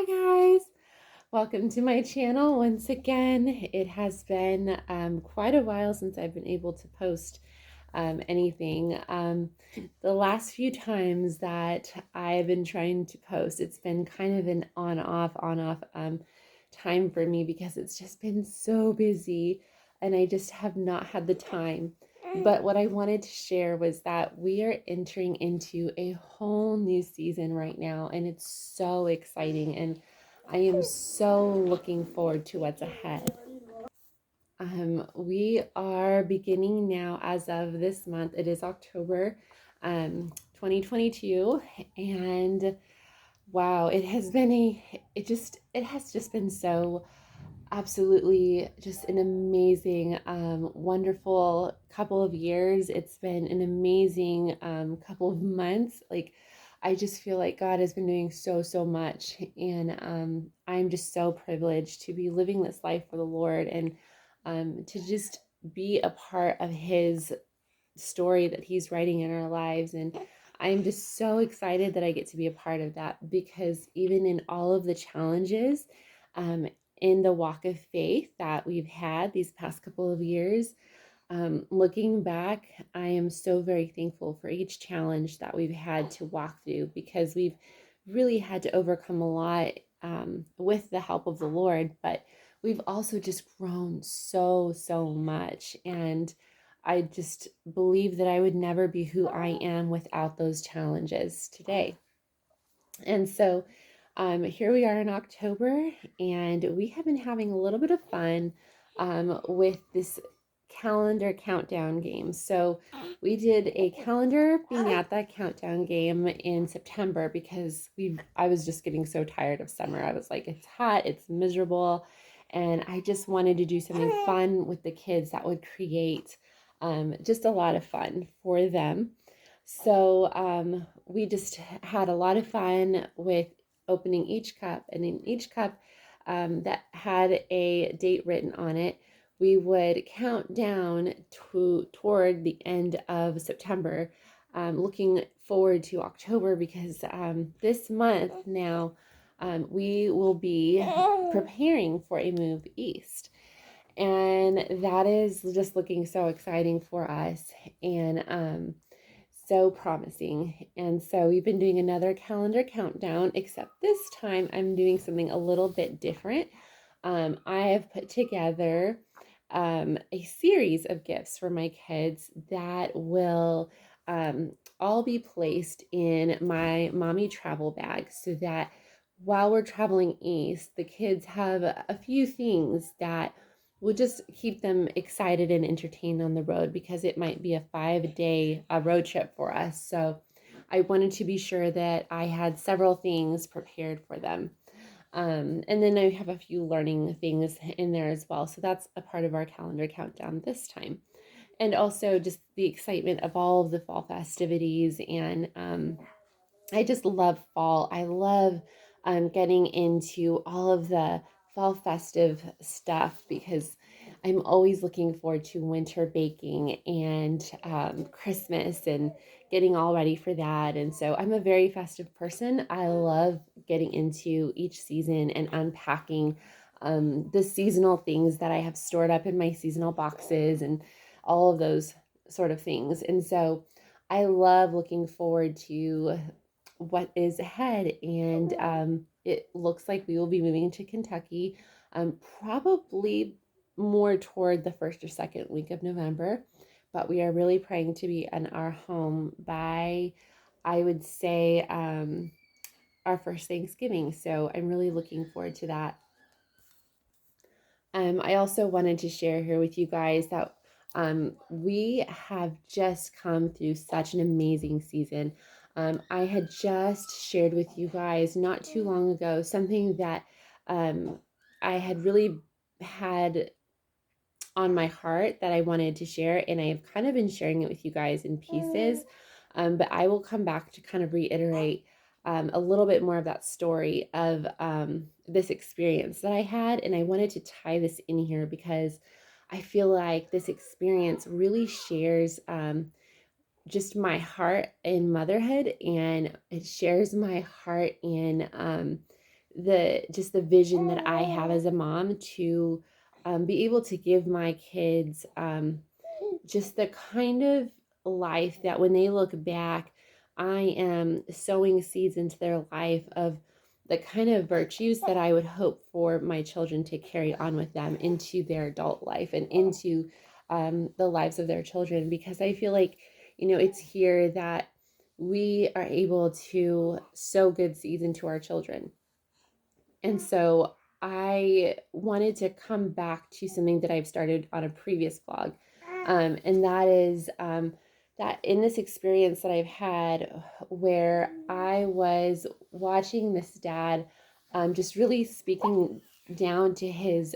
Hi guys, welcome to my channel once again. It has been quite a while since I've been able to post anything. The last few times that I've been trying to post, it's been kind of an on-off time for me because it's just been so busy and I just have not had the time. But what I wanted to share was that we are entering into a whole new season right now, and it's so exciting. And I am so looking forward to what's ahead. We are beginning now as of this month. It is October 2022, and wow, it has just been so absolutely just an amazing, wonderful couple of years. It's been an amazing couple of months. Like, I just feel like God has been doing so much. And I'm just so privileged to be living this life for the Lord and to just be a part of His story that He's writing in our lives. And I'm just so excited that I get to be a part of that because even in all of the challenges, um, in the walk of faith that we've had these past couple of years, looking back, I am so very thankful for each challenge that we've had to walk through because we've really had to overcome a lot with the help of the Lord, but we've also just grown so much. And I just believe that I would never be who I am without those challenges today. And so here we are in October, and we have been having a little bit of fun with this calendar countdown game. So we did a calendar piñata countdown game in September because I was just getting so tired of summer. I was like, it's hot, it's miserable, and I just wanted to do something fun with the kids that would create just a lot of fun for them. So we just had a lot of fun with opening each cup, and in each cup that had a date written on it, we would count down toward the end of September, looking forward to October because this month now we will be preparing for a move east. And that is just looking so exciting for us. And so promising. And so we've been doing another calendar countdown, except this time I'm doing something a little bit different. I have put together a series of gifts for my kids that will all be placed in my mommy travel bag so that while we're traveling east, the kids have a few things that will just keep them excited and entertained on the road because it might be a 5-day road trip for us. So I wanted to be sure that I had several things prepared for them. And then I have a few learning things in there as well. So that's a part of our calendar countdown this time. And also just the excitement of all of the fall festivities. And I just love fall. I love getting into all of the fall festive stuff because I'm always looking forward to winter baking and Christmas and getting all ready for that. And so I'm a very festive person. I love getting into each season and unpacking the seasonal things that I have stored up in my seasonal boxes and all of those sort of things. And so I love looking forward to what is ahead. And it looks like we will be moving to Kentucky probably more toward the first or second week of November. But we are really praying to be in our home by, I would say, our first Thanksgiving. So I'm really looking forward to that. I also wanted to share here with you guys that we have just come through such an amazing season. I had just shared with you guys not too long ago something that I had really had on my heart that I wanted to share, and I've kind of been sharing it with you guys in pieces. But I will come back to kind of reiterate a little bit more of that story of this experience that I had. And I wanted to tie this in here because I feel like this experience really shares just my heart in motherhood, and it shares my heart in just the vision that I have as a mom to be able to give my kids just the kind of life that when they look back, I am sowing seeds into their life of the kind of virtues that I would hope for my children to carry on with them into their adult life and into the lives of their children. Because I feel like, it's here that we are able to sow good seeds into our children. And so I wanted to come back to something that I've started on a previous blog. And that is that in this experience that I've had where I was watching this dad just really speaking down to his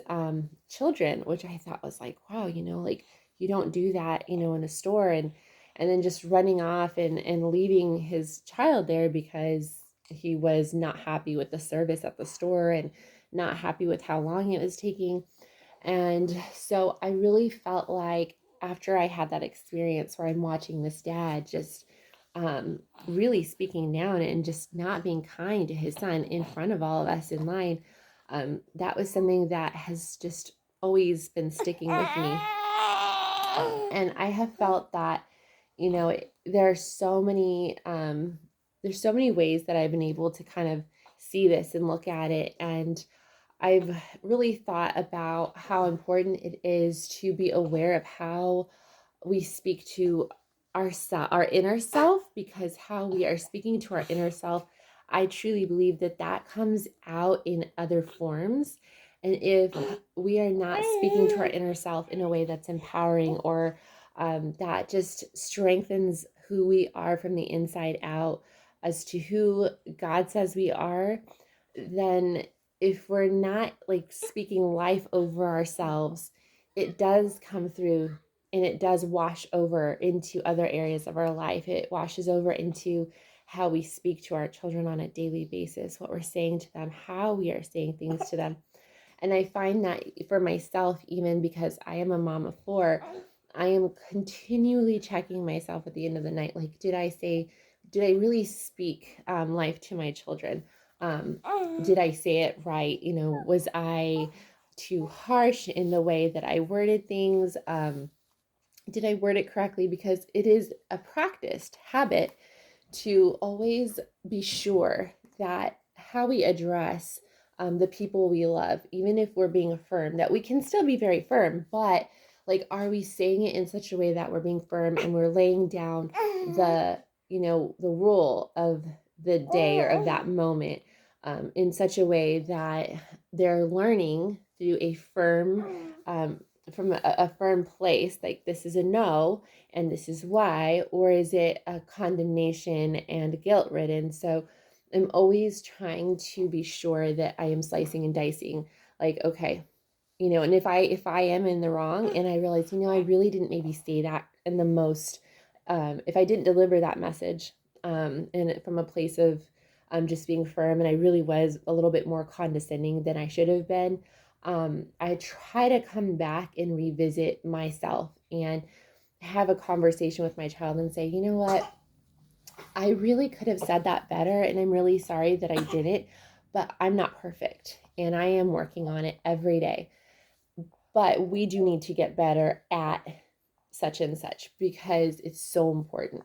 children, which I thought was like, wow, like you don't do that, in a store, and then just running off and leaving his child there because he was not happy with the service at the store and not happy with how long it was taking. And so I really felt like after I had that experience where I'm watching this dad just really speaking down and just not being kind to his son in front of all of us in line, that was something that has just always been sticking with me. And I have felt that, there are so many there's so many ways that I've been able to kind of see this and look at it. And I've really thought about how important it is to be aware of how we speak to our inner self, because how we are speaking to our inner self, I truly believe that that comes out in other forms. And if we are not speaking to our inner self in a way that's empowering or that just strengthens who we are from the inside out as to who God says we are, then if we're not like speaking life over ourselves, it does come through and it does wash over into other areas of our life. It washes over into how we speak to our children on a daily basis, what we're saying to them, how we are saying things to them. And I find that for myself, even because I am a mom of four, I am continually checking myself at the end of the night. Like, did I really speak life to my children? Did I say it right? Was I too harsh in the way that I worded things? Did I word it correctly? Because it is a practiced habit to always be sure that how we address the people we love, even if we're being firm, that we can still be very firm, but like, are we saying it in such a way that we're being firm and we're laying down the rule of the day or of that moment in such a way that they're learning through a firm from a firm place, like this is a no and this is why, or is it a condemnation and guilt ridden? So I'm always trying to be sure that I am slicing and dicing, like, okay, and if I am in the wrong and I realize, I really didn't maybe say that in the most if I didn't deliver that message and from a place of just being firm, and I really was a little bit more condescending than I should have been, I try to come back and revisit myself and have a conversation with my child and say, you know what, I really could have said that better, and I'm really sorry that I didn't, but I'm not perfect and I am working on it every day. But we do need to get better at such and such because it's so important.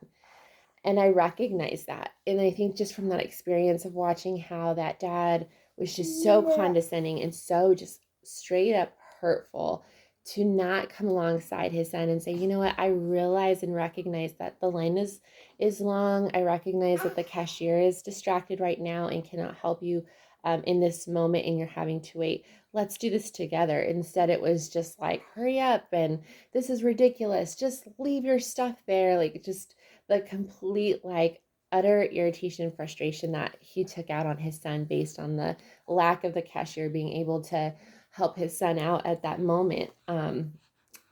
And I recognize that. And I think just from that experience of watching how that dad was just so condescending and so just straight up hurtful, to not come alongside his son and say, you know what, I realize and recognize that the line is long. I recognize that the cashier is distracted right now and cannot help you in this moment, and you're having to wait. Let's do this together. Instead, it was just like, hurry up, and this is ridiculous. Just leave your stuff there. Like, just the complete, like, utter irritation and frustration that he took out on his son based on the lack of the cashier being able to help his son out at that moment.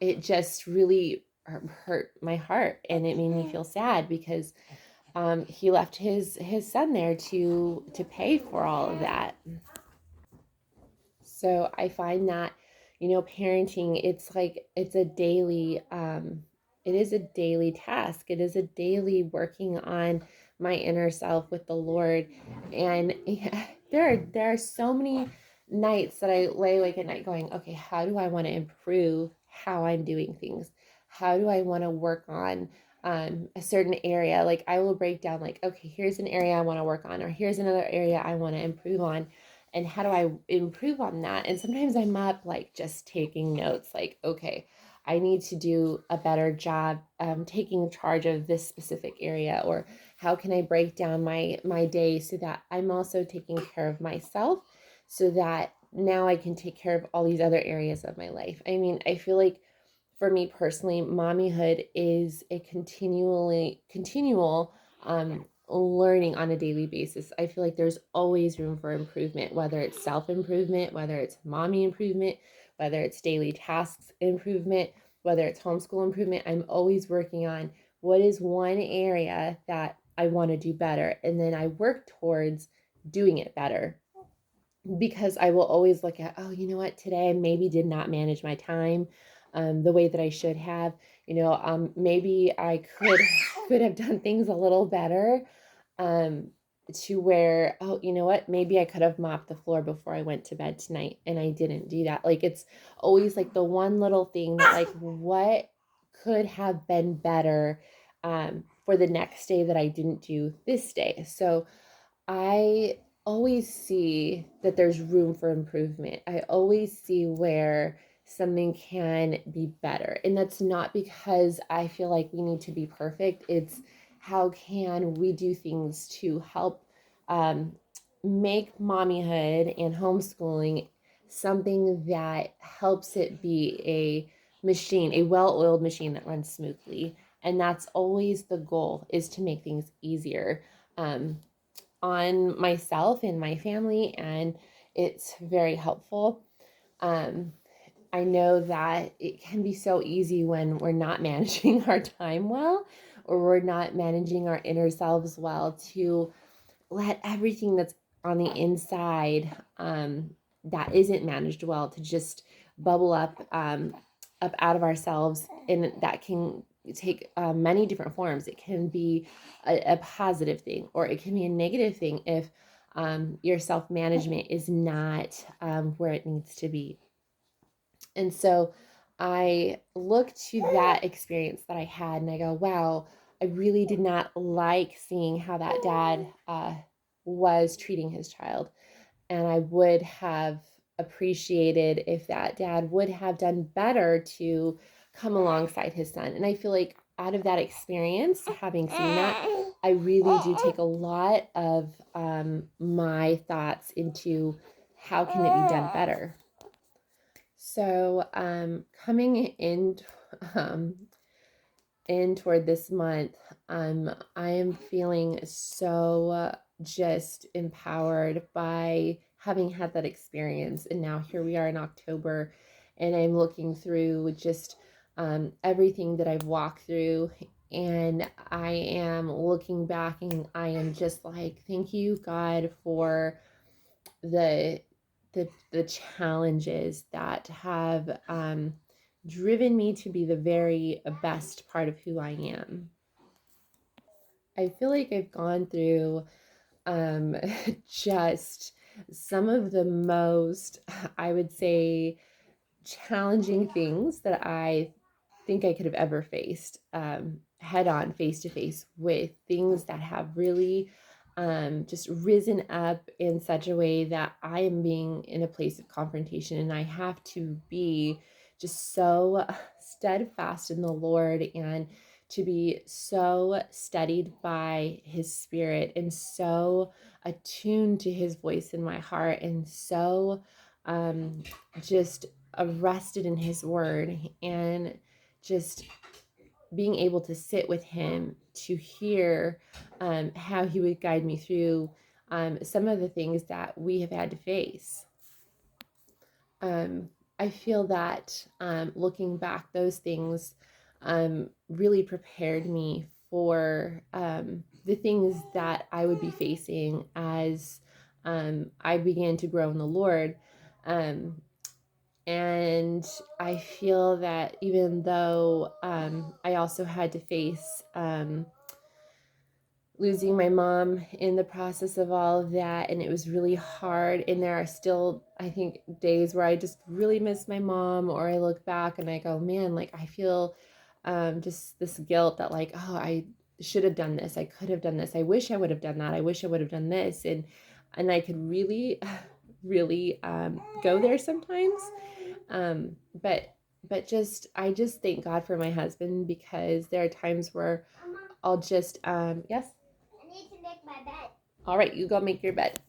It just really hurt my heart, and it made me feel sad because he left his son there to pay for all of that. So I find that, parenting, it's like, it is a daily task. It is a daily working on my inner self with the Lord. And there are so many nights that I lay awake at night going, okay, how do I want to improve how I'm doing things? How do I want to work on a certain area? Like I will break down like, okay, here's an area I want to work on, or here's another area I want to improve on. And how do I improve on that? And sometimes I'm up like just taking notes, like, okay, I need to do a better job taking charge of this specific area, or how can I break down my day so that I'm also taking care of myself, so that now I can take care of all these other areas of my life. I mean, I feel like for me personally, mommyhood is a continual learning on a daily basis. I feel like there's always room for improvement, whether it's self improvement, whether it's mommy improvement, whether it's daily tasks improvement, whether it's homeschool improvement. I'm always working on what is one area that I want to do better, and then I work towards doing it better, because I will always look at, oh, you know what, today I maybe did not manage my time the way that I should have. Maybe I could have done things a little better, um, to where, oh, you know what, maybe I could have mopped the floor before I went to bed tonight, and I didn't do that. Like it's always like the one little thing that like what could have been better for the next day that I didn't do this day. So I always see that there's room for improvement. I always see where something can be better. And that's not because I feel like we need to be perfect. It's how can we do things to help um, make mommyhood and homeschooling something that helps it be a machine, a well-oiled machine that runs smoothly. And that's always the goal, is to make things easier. On myself and my family, and it's very helpful. Um, I know that it can be so easy when we're not managing our time well, or we're not managing our inner selves well, to let everything that's on the inside that isn't managed well to just bubble up out of ourselves, and that can take many different forms. It can be a positive thing, or it can be a negative thing if your self management is not where it needs to be. And so I look to that experience that I had, and I go, wow, I really did not like seeing how that dad was treating his child. And I would have appreciated if that dad would have done better to come alongside his son. And I feel like out of that experience, having seen that, I really do take a lot of my thoughts into how can it be done better. So coming um, in toward this month, I am feeling so just empowered by having had that experience. And now here we are in October, and I'm looking through just everything that I've walked through. And I am looking back, and I am just like, thank you, God, for the the challenges that have driven me to be the very best part of who I am. I feel like I've gone through um, just some of the most, I would say, challenging things that I think I could have ever faced head on, face to face, with things that have really just risen up in such a way that I am being in a place of confrontation, and I have to be just so steadfast in the Lord, and to be so steadied by his spirit, and so attuned to his voice in my heart, and so just arrested in his word, and just being able to sit with him to hear how he would guide me through some of the things that we have had to face. I feel that looking back, those things really prepared me for the things that I would be facing as I began to grow in the Lord. Um, and I feel that even though I also had to face losing my mom in the process of all of that, and it was really hard. And there are still, I think, days where I just really miss my mom, or I look back and I go, man, like I feel just this guilt that like, oh, I should have done this, I could have done this, I wish I would have done that, I wish I would have done this. And I could really really go there sometimes. um, but just I just thank God for my husband, because there are times where I'll just yes, I need to make my bed. All right, you go make your bed.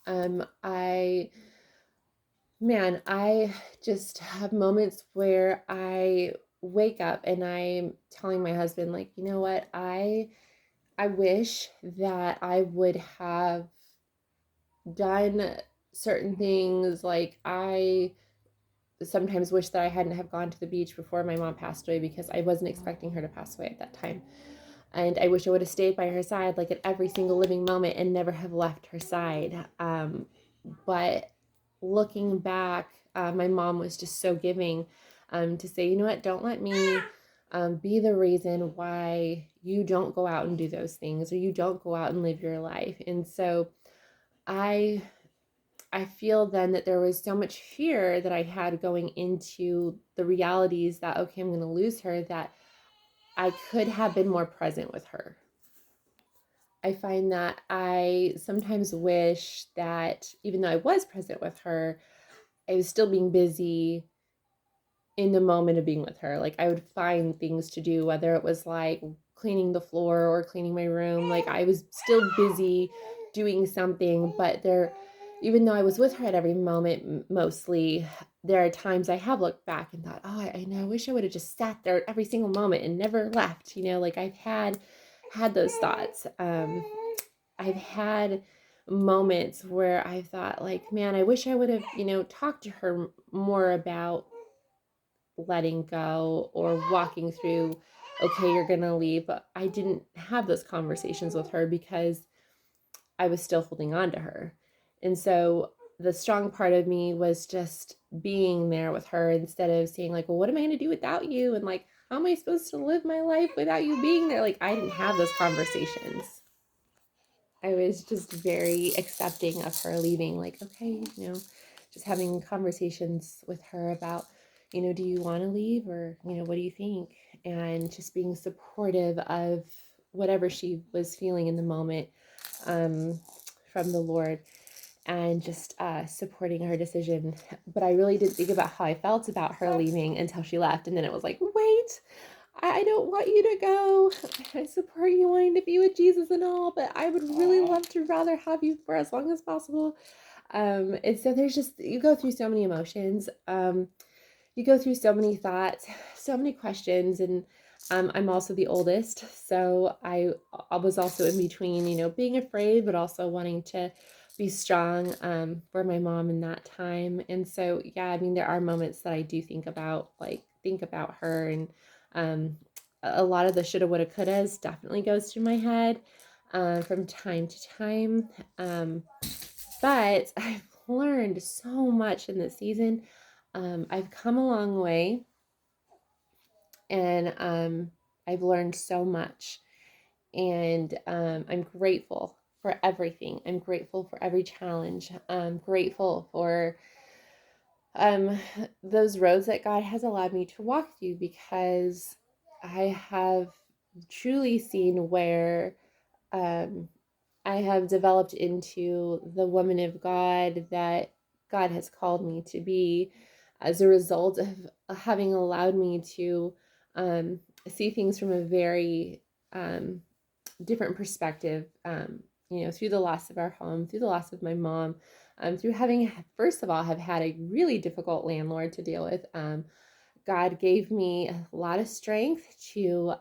I Man, I just have moments where I wake up and I'm telling my husband, like, you know what, I wish that I would have done certain things. Like I sometimes wish that I hadn't have gone to the beach before my mom passed away, because I wasn't expecting her to pass away at that time. And I wish I would have stayed by her side like at every single living moment and never have left her side. But looking back, my mom was just so giving, to say, you know what, don't let me be the reason why you don't go out and do those things, or you don't go out and live your life. And so I I feel then that there was so much fear that I had going into the realities that, okay, I'm going to lose her, that I could have been more present with her. I find that I sometimes wish that even though I was present with her, I was still being busy in the moment of being with her. Like I would find things to do, whether it was like cleaning the floor or cleaning my room. Like I was still busy doing something, but there, even though I was with her at every moment, mostly, there are times I have looked back and thought, oh, I know, I wish I would have just sat there every single moment and never left. Like I've had those thoughts. I've had moments where I thought, like, man, I wish I would have, talked to her more about letting go or walking through, okay, you're going to leave. But I didn't have those conversations with her because I was still holding on to her. And so the strong part of me was just being there with her, instead of saying, like, well, what am I going to do without you? And like, how am I supposed to live my life without you being there? Like, I didn't have those conversations. I was just very accepting of her leaving, like, okay, just having conversations with her about, do you want to leave, or, what do you think? And just being supportive of whatever she was feeling in the moment, um, from the Lord, and just supporting her decision. But I really didn't think about how I felt about her leaving until she left. And then it was like, wait, I don't want you to go. I support you wanting to be with Jesus and all, but I would really love to rather have you for as long as possible. And so there's just, you go through so many emotions. You go through so many thoughts, so many questions. And I'm also the oldest. So I was also in between, being afraid, but also wanting to be strong for my mom in that time. And so, yeah, I mean, there are moments that I do think about her, and um, a lot of the shoulda, woulda, couldas definitely goes through my head from time to time. But I've learned so much in this season. I've come a long way, and I've learned so much. And I'm grateful for everything. I'm grateful for every challenge. I'm grateful for um, those roads that God has allowed me to walk through, because I have truly seen where um, I have developed into the woman of God that God has called me to be, as a result of having allowed me to see things from a very different perspective, through the loss of our home, through the loss of my mom, through having, first of all, have had a really difficult landlord to deal with. God gave me a lot of strength to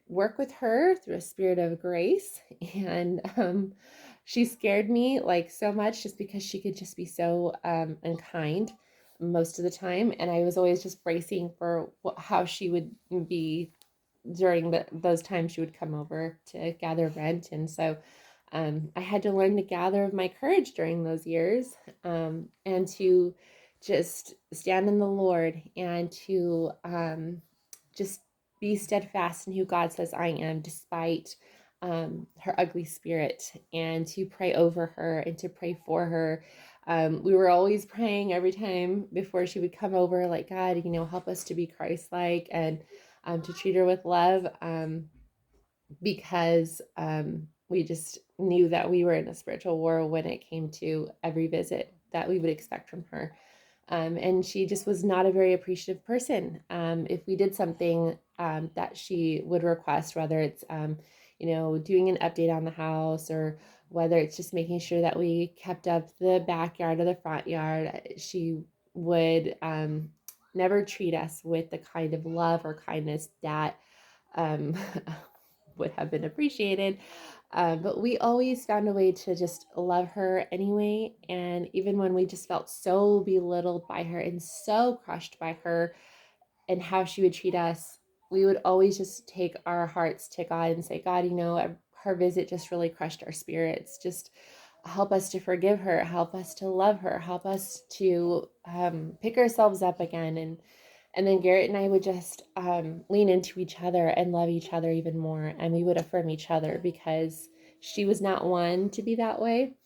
work with her through a spirit of grace. And she scared me like so much, just because she could just be so unkind most of the time. And I was always just bracing for how she would be during those times she would come over to gather rent. And so I had to learn to gather my courage during those years, and to just stand in the Lord, and to just be steadfast in who God says I am, despite her ugly spirit, and to pray over her and to pray for her. We were always praying every time before she would come over, like, God, help us to be Christ-like, and to treat her with love, because we just knew that we were in a spiritual war when it came to every visit that we would expect from her. And she just was not a very appreciative person. If we did something that she would request, whether it's, doing an update on the house, or whether it's just making sure that we kept up the backyard or the front yard, she would never treat us with the kind of love or kindness that um, would have been appreciated. But we always found a way to just love her anyway. And even when we just felt so belittled by her and so crushed by her and how she would treat us, we would always just take our hearts to God and say, God, her visit just really crushed our spirits. Just help us to forgive her, help us to love her, help us to pick ourselves up again. And then Garrett and I would just lean into each other and love each other even more. And we would affirm each other, because she was not one to be that way.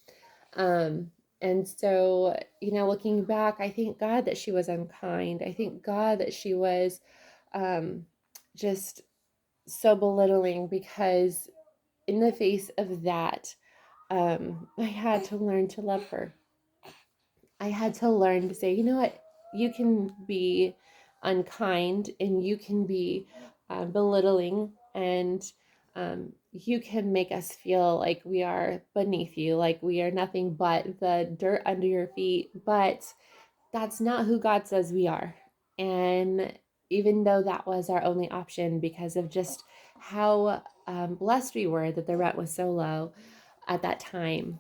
And so, looking back, I thank God that she was unkind. I thank God that she was just so belittling, because in the face of that, I had to learn to love her. I had to learn to say, you know what, you can be unkind, and you can be belittling, and you can make us feel like we are beneath you, like we are nothing but the dirt under your feet. But that's not who God says we are. And even though that was our only option, because of just how blessed we were that the rent was so low at that time,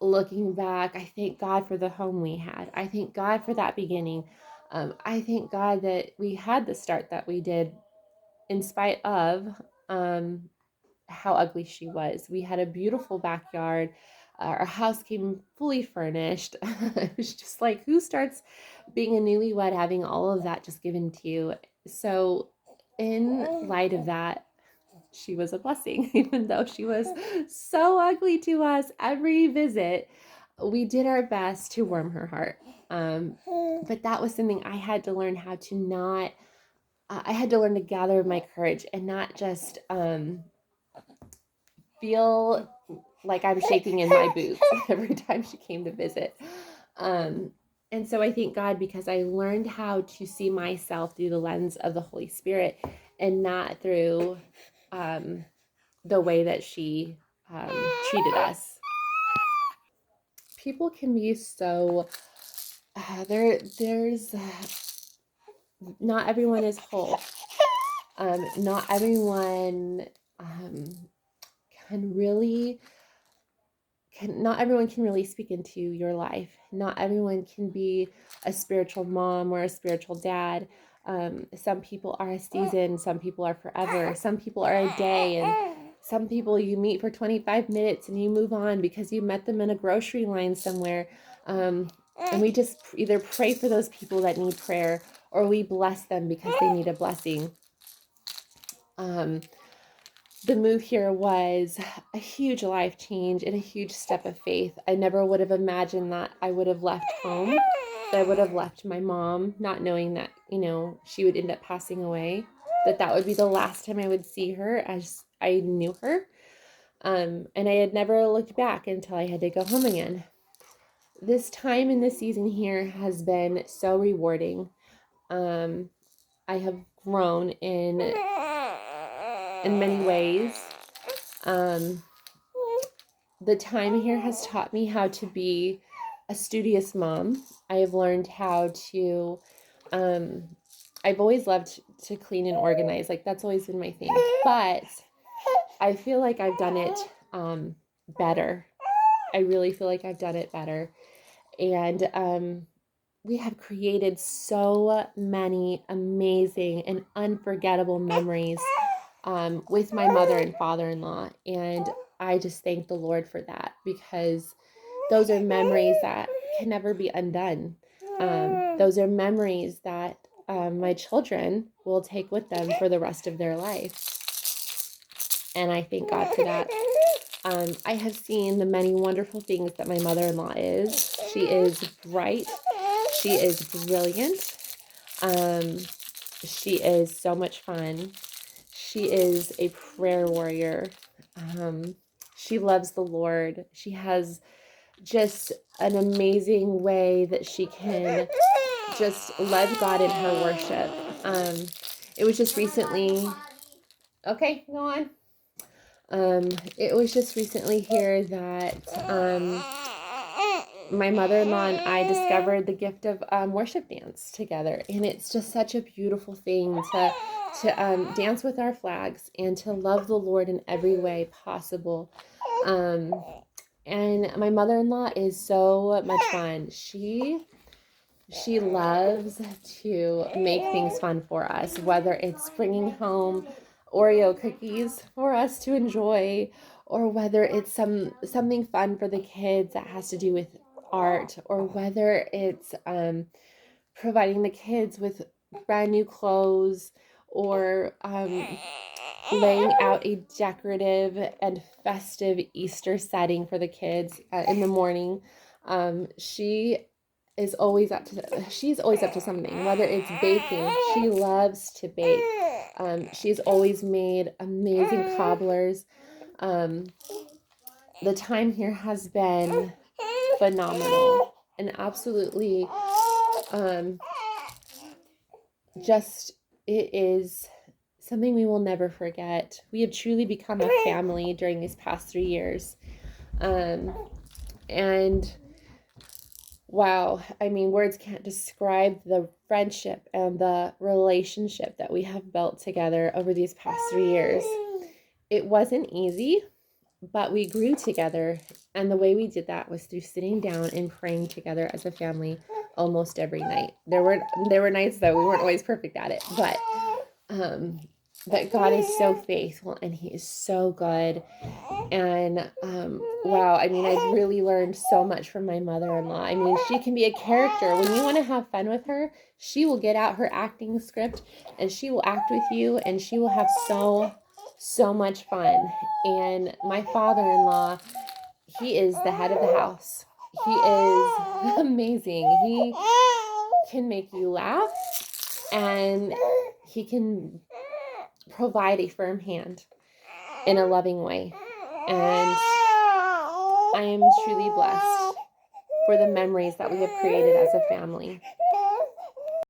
looking back, I thank God for the home we had. I thank God for that beginning. I thank God that we had the start that we did, in spite of um, how ugly she was. We had a beautiful backyard. Our house came fully furnished. It was just like, who starts being a newlywed having all of that just given to you? So, in light of that, she was a blessing. Even though she was so ugly to us every visit, we did our best to warm her heart. But that was something I had to learn how to not, I had to learn to gather my courage and not just feel like I'm shaking in my boots every time she came to visit. And so I thank God, because I learned how to see myself through the lens of the Holy Spirit, and not through the way that she treated us. People can be so there's not everyone is whole. Not everyone um, can really not everyone can really speak into your life. Not everyone can be a spiritual mom or a spiritual dad. Some people are a season, some people are forever, some people are a day, and some people you meet for 25 minutes and you move on because you met them in a grocery line somewhere. And we just either pray for those people that need prayer, or we bless them because they need a blessing. The move here was a huge life change and a huge step of faith. I never would have imagined that I would have left home, that I would have left my mom, not knowing that, she would end up passing away, that would be the last time I would see her as I knew her. And I had never looked back until I had to go home again. This time in this season here has been so rewarding. I have grown in many ways. The time here has taught me how to be a studious mom. I have learned how to, I've always loved to clean and organize. Like, that's always been my thing. But I feel like I've done it better. I really feel like I've done it better. And we have created so many amazing and unforgettable memories with my mother and father-in-law. And I just thank the Lord for that, because those are memories that can never be undone. Those are memories that my children will take with them for the rest of their life. And I thank God for that. I have seen the many wonderful things that my mother-in-law is. She is bright. She is brilliant. She is so much fun. She is a prayer warrior. She loves the Lord. She has just an amazing way that she can just love God in her worship. It was just recently, okay, go on. It was just recently here that my mother-in-law and I discovered the gift of worship dance together, and it's just such a beautiful thing to dance with our flags and to love the Lord in every way possible. And my mother-in-law is so much fun. She loves to make things fun for us, whether it's bringing home Oreo cookies for us to enjoy, or whether it's something fun for the kids that has to do with art, or whether it's providing the kids with brand new clothes, or laying out a decorative and festive Easter setting for the kids in the morning. She's always up to something, whether it's baking. She loves to bake. She's always made amazing cobblers. The time here has been phenomenal and absolutely just, it is something we will never forget. We have truly become a family during these past 3 years. And wow, I mean, words can't describe the friendship and the relationship that we have built together over these past 3 years. It wasn't easy, but we grew together. And the way we did that was through sitting down and praying together as a family almost every night. There were nights that we weren't always perfect at it, but God is so faithful and he is so good. And wow, I mean, I've really learned so much from my mother-in-law. I mean, she can be a character. When you want to have fun with her, she will get out her acting script and she will act with you, and she will have so much fun. And my father-in-law, he is the head of the house. He is amazing. He can make you laugh, and he can provide a firm hand in a loving way. And I am truly blessed for the memories that we have created as a family.